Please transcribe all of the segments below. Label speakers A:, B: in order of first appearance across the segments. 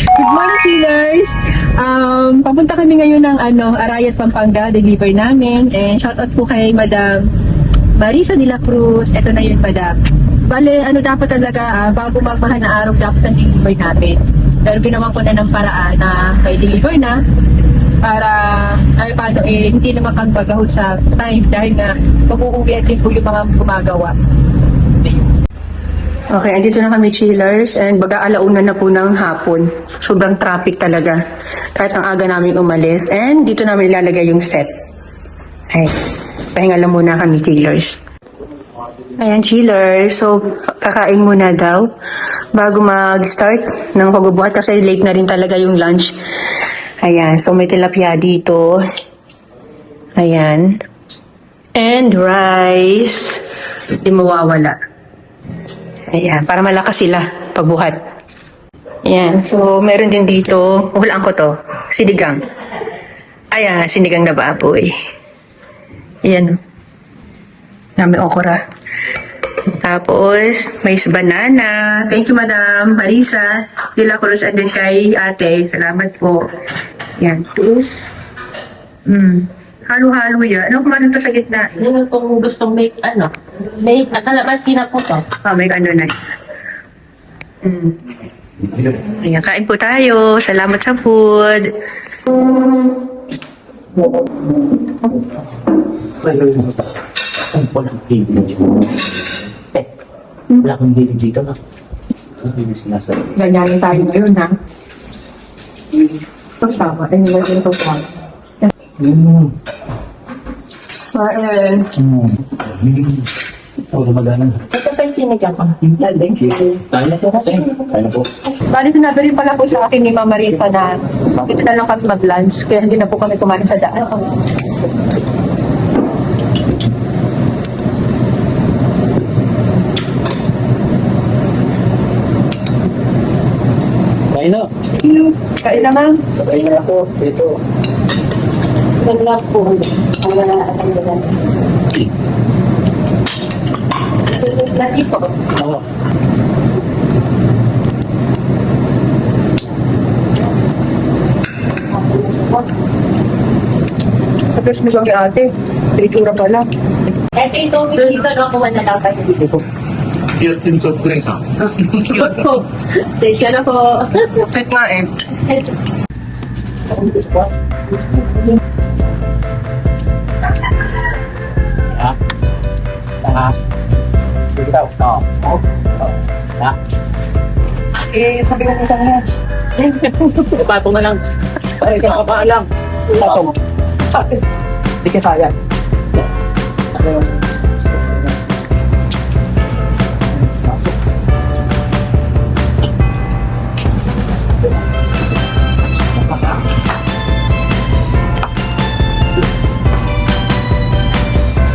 A: Good morning, chillers! Papunta kami ngayon ng Arayat, Pampanga, deliver namin. And shoutout po kay Madam Marisa de la Cruz. Ito na yun, Madam. Bale, dapat talaga, bago magmahal na araw, dapat ang deliver namin. Pero ginawa ko na ng paraan na may deliver na para paano hindi naman kang bagahon sa time dahil nga mag-uuwian din po yung mga gumagawa. Okay, andito na kami, chillers, and baga alauna na po ng hapon. Sobrang traffic talaga. Kahit ang aga namin umalis, and dito namin ilalagay yung set. Ay, pahinga lang muna kami, chillers. Ayan, chillers. So, kakain muna daw bago mag-start ng pagbubuhat kasi late na rin talaga yung lunch. Ayan, so may tilapia dito. Ayan. And rice. Hindi mawawala. Ayan, para malakas sila pagbuhat. Ayan, so meron din dito, hulaan ko to, sinigang. Ayan, sinigang na baboy. Ayan, dami okra. Tapos, may banana. Thank you, Madam Marisa de la Cruz, and din kay ate. Salamat po. Ayan, tapos, halo-halo yan. Ano kumain to sa gitna?
B: Sino pong gustong make kalamansi na po to?
A: May na. Ayan, kain po tayo. Salamat sa food.
C: Wala kang hilig dito na. Hindi sinasabi.
A: Ganyanin tayo ngayon, ha? Ito tama. Ito tama.
C: Ako gumagana.
B: Ito pa yung sinigang ko.
A: Thank you.
C: Kaya na po kasi. Kaya na po.
A: Bali, sinabi rin pala po sa akin ni Mama Marisa na dito na lang kami mag-lunch, kaya hindi na po kami kumain sa daan.
C: Kaya na.
A: Kain na, ma'am.
C: Kaya na ako. Ito.
B: Wala po. Wala na. Lagi po.
C: Oo.
A: Tapos mo kay ate. Tritura pala.
B: Ito ito, dito na po na dapat dito.
C: Cute yung soft drinks ha.
B: Cute po. Sensya na po.
A: Kahit nga eh.
C: Sige daw. Oo.
B: Sabi ko isa na.
C: Patong na lang. Para isang kapaan lang. Patong. Hindi ka sayang.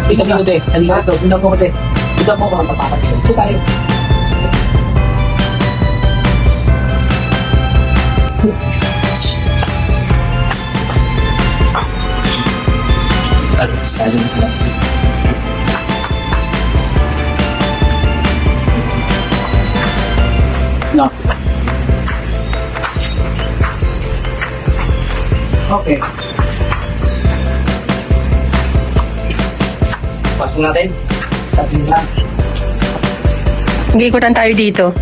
C: Tingnan mo din. Halika ito. Sundan mo ko din. Sundan mo ko ang papakat. Ito tayo. No. Okay. Pasok natin. Sabi na.
A: Ikutan tayo dito.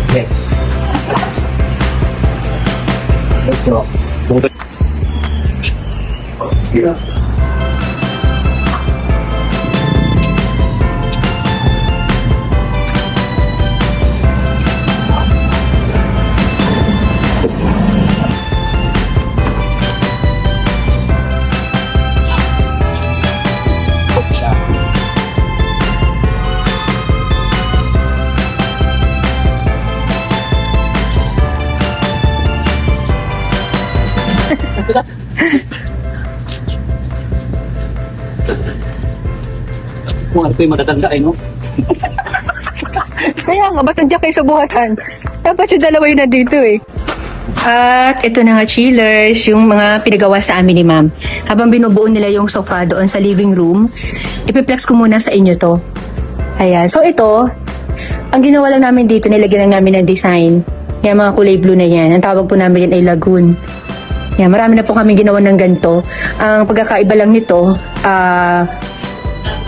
C: Okay. Let's go. Yeah. Kung ano po yung matatanda no?
A: Kaya nga, ba't nandiyan kayo sa buhatan? Dapat yung dalawa yun na dito eh. At ito na nga, chillers, yung mga pinagawa sa amin ni ma'am. Habang binubuo nila yung sofa doon sa living room, ipiplex ko muna sa inyo to. Ayan. So ito, Ang ginawa lang namin dito, nilagyan lang namin ng design. Yan, mga kulay blue na yan. Ang tawag po namin yan ay lagoon. Yan, marami na po kami ginawa ng ganito. Ang pagkakaiba lang nito,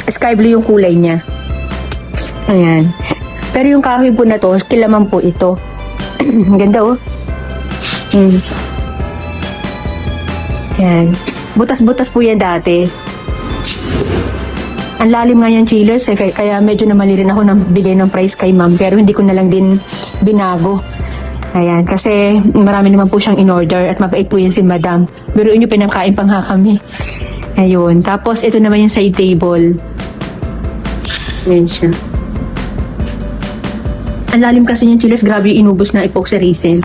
A: sky blue yung kulay niya. Ayan. Pero yung kahoy po na to, kilaman po ito. Ang ganda oh. Yan. Butas-butas po yan dati. Ang lalim nga yan, chillers, kaya medyo namali rin ako ng bigay ng price kay ma'am. Pero hindi ko na lang din binago. Ayan, kasi marami naman po siyang in-order at mabait po yan si madam. Biruin nyo, pinakain pang ha kami. Ayun. Tapos, ito naman yung side table. Ayan siya. Ang lalim kasi yung chillers, grabe yung inubos na epoxy resin.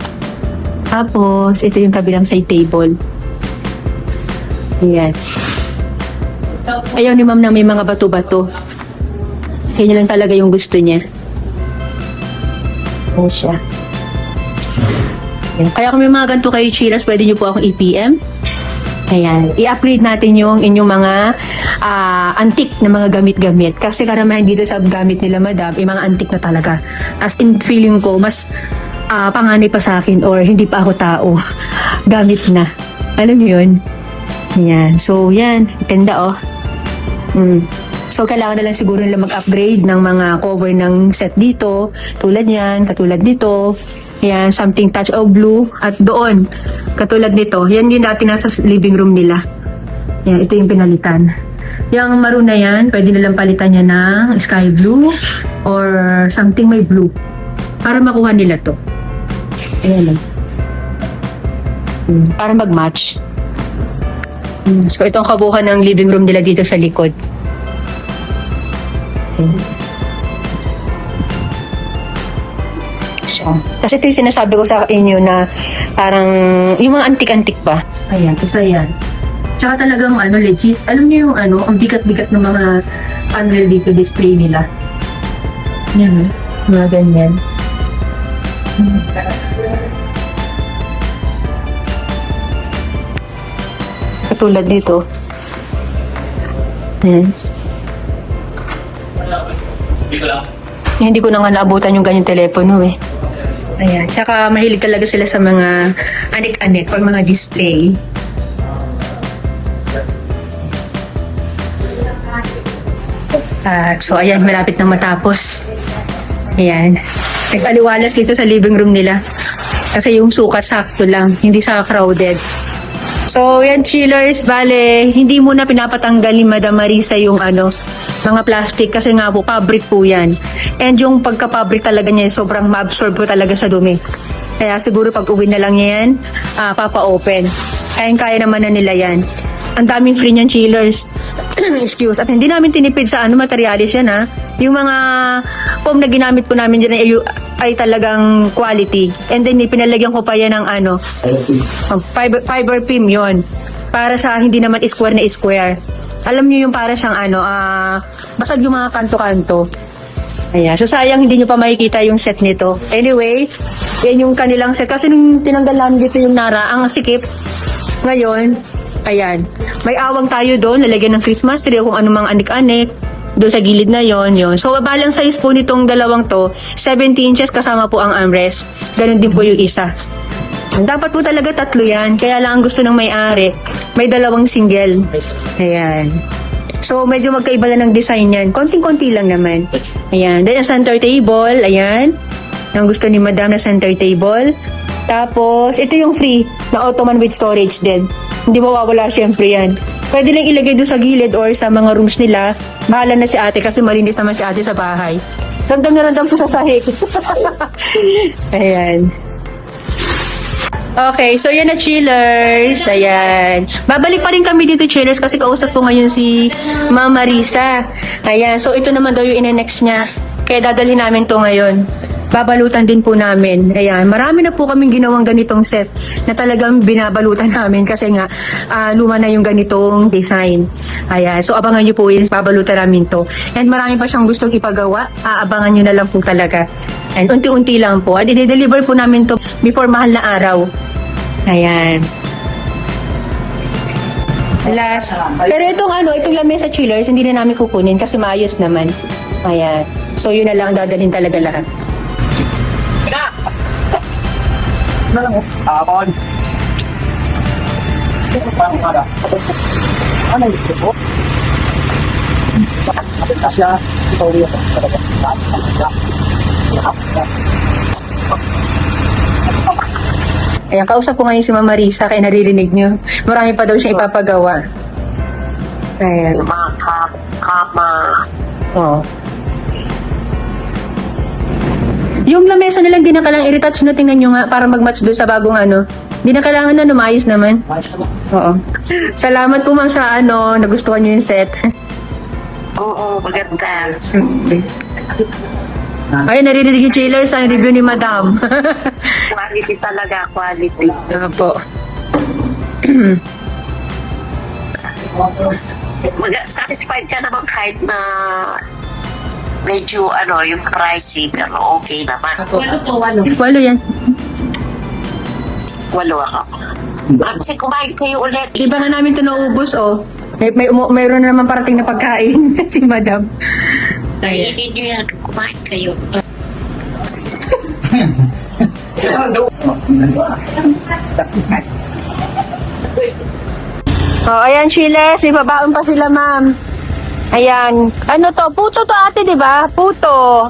A: Tapos, ito yung kabilang side table. Ayan. Ayaw ni ma'am na may mga bato-bato. Kanya lang talaga yung gusto niya. Ayan siya. Ayan. Kaya kung may mga ganito kayo, chillers, pwede nyo po akong i-PM. Ayan. I-upgrade natin yung inyong mga antique na mga gamit-gamit. Kasi karamihan dito sa gamit nila, madam, yung mga antique na talaga. As in, feeling ko, mas panganay pa sa akin or hindi pa ako tao. Gamit na. Alam niyo yun? Ayan. So, yan. Ganda, oh. So, kailangan na lang siguro nila mag-upgrade ng mga cover ng set dito. Tulad yan, katulad nito. Ayan, something touch of blue. At doon, katulad nito. Yan yung dati nasa living room nila. Ayan, ito yung pinalitan. Yung maroon na yan, pwede nilang palitan niya ng sky blue or something may blue. Para makuha nila to. Ayan lang. Para mag-match. So, ito ang kabuuan ng living room nila dito sa likod. Kasi ito yung sinasabi ko sa inyo na parang yung mga antik-antik pa. Ayan, isa yan. Tsaka talagang legit. Alam niyo yung ang bigat-bigat ng mga Unreal dito display nila. Yan, mga ganyan. Katulad dito. Yes. Hindi ko na nga naabutan yung ganyang telepono eh. Ayan. Tsaka mahilig talaga sila sa mga anik-anik pag mga display. So ayan, malapit na matapos. Ayan. Nag-aliwalas dito sa living room nila. Kasi yung sukat sakto lang, hindi sa crowded. So, yan chillers, bale, hindi muna pinapatanggal ni Madam Marisa yung mga plastic kasi nga po, fabric po yan. And yung pagka-fabric talaga niya, sobrang ma-absorb po talaga sa dumi. Kaya siguro pag uwi na lang niya yan, papa-open. Kaya naman na nila yan. Ang daming free niyan chillers. Excuse. At hindi namin tinipid sa materialis yan ha. Yung mga foam na ginamit po namin dyan ay talagang quality. And then pinalagyan ko pa yan ng fiber film yon para sa hindi naman square na square. Alam niyo yung para siyang basag yung mga kanto-kanto. Ayan. So sayang hindi niyo pa makikita yung set nito. Anyway, yan yung kanilang set. Kasi nung tinanggal namin dito yung nara, ang sikip. Ngayon, ayan. May awang tayo doon, lalagyan ng Christmas tree o kung anumang anik-anik. Doon sa gilid na yon. So, balang size po nitong dalawang to, 70 inches kasama po ang armrest. Ganun din po yung isa. Dapat po talaga tatlo yan. Kaya lang ang gusto ng may-ari, may dalawang single. Ayan. So, medyo magkaiba na ng design yan. Konting-konti lang naman. Ayan. Then, ang center table. Ayan. Ang gusto ni Madam na center table. Tapos, ito yung free na Ottoman with storage din. Hindi mawawala syempre yan. Pwede lang ilagay doon sa gilid or sa mga rooms nila. Bahala na si ate kasi malinis naman si ate sa bahay. Randam na randam po sa sahig. Ayan. Okay, so yan na chillers. Ayan. Babalik pa rin kami dito chillers kasi kausap po ngayon si Ma'am Marisa. Ayan, so ito naman daw yung ine-next niya. Kaya dadalhin namin to ngayon. Babalutan din po namin. Ayan, marami na po kaming ginawang ganitong set na talagang binabalutan namin kasi nga luma na yung ganitong design. Ayan, so abangan nyo po yun, babalutan namin to. And marami pa siyang gustong ipagawa, aabangan nyo na lang po talaga. And unti-unti lang po. At i-deliver po namin to before mahal na araw. Ayan. Last. Pero itong lamesa chillers, hindi na namin kukunin kasi maayos naman. Ayan. So, yun na lang ang dadalhin talaga lahat.
C: Pina! Ano lang mo? Tapon. Parang umaga. Ano yung gusto ko? Asya. Sorry ako.
A: Ayan, kausap ko ngayon si Mama Risa, kaya naririnig nyo. Marami pa daw siyang ipapagawa. Ayan.
D: Yung mga kama.
A: Oo. Yung lamesa nilang di na kailangan i-retouch na, tingnan nyo nga, para mag-match doon sa bagong ano. Di na kailangan na, lumayos naman. Oo. Salamat po ma'am sa nagustuhan nyo yung set.
D: Oo, maganda.
A: Ay, naririnig yung trailer sa review ni Madam.
D: Quality talaga, quality.
A: Opo.
D: Satisfied ka naman kahit na medyo yung pricey, pero okay naman.
B: Walo.
A: Walo yan.
D: 8 ako. Kasi kumain kayo ulit.
A: Di ba nga namin ito naubos, oh. Mayroon na naman parating na pagkain si Madam. Ayan.
D: Kainin nyo yan. Kumain kayo.
A: Oh, ayan, Shillers. Ibabaon pa sila, ma'am. Ayan. Ano to? Puto to, ate, di ba? Puto.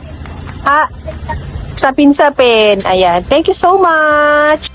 A: Sapin-sapin. Ayan. Thank you so much.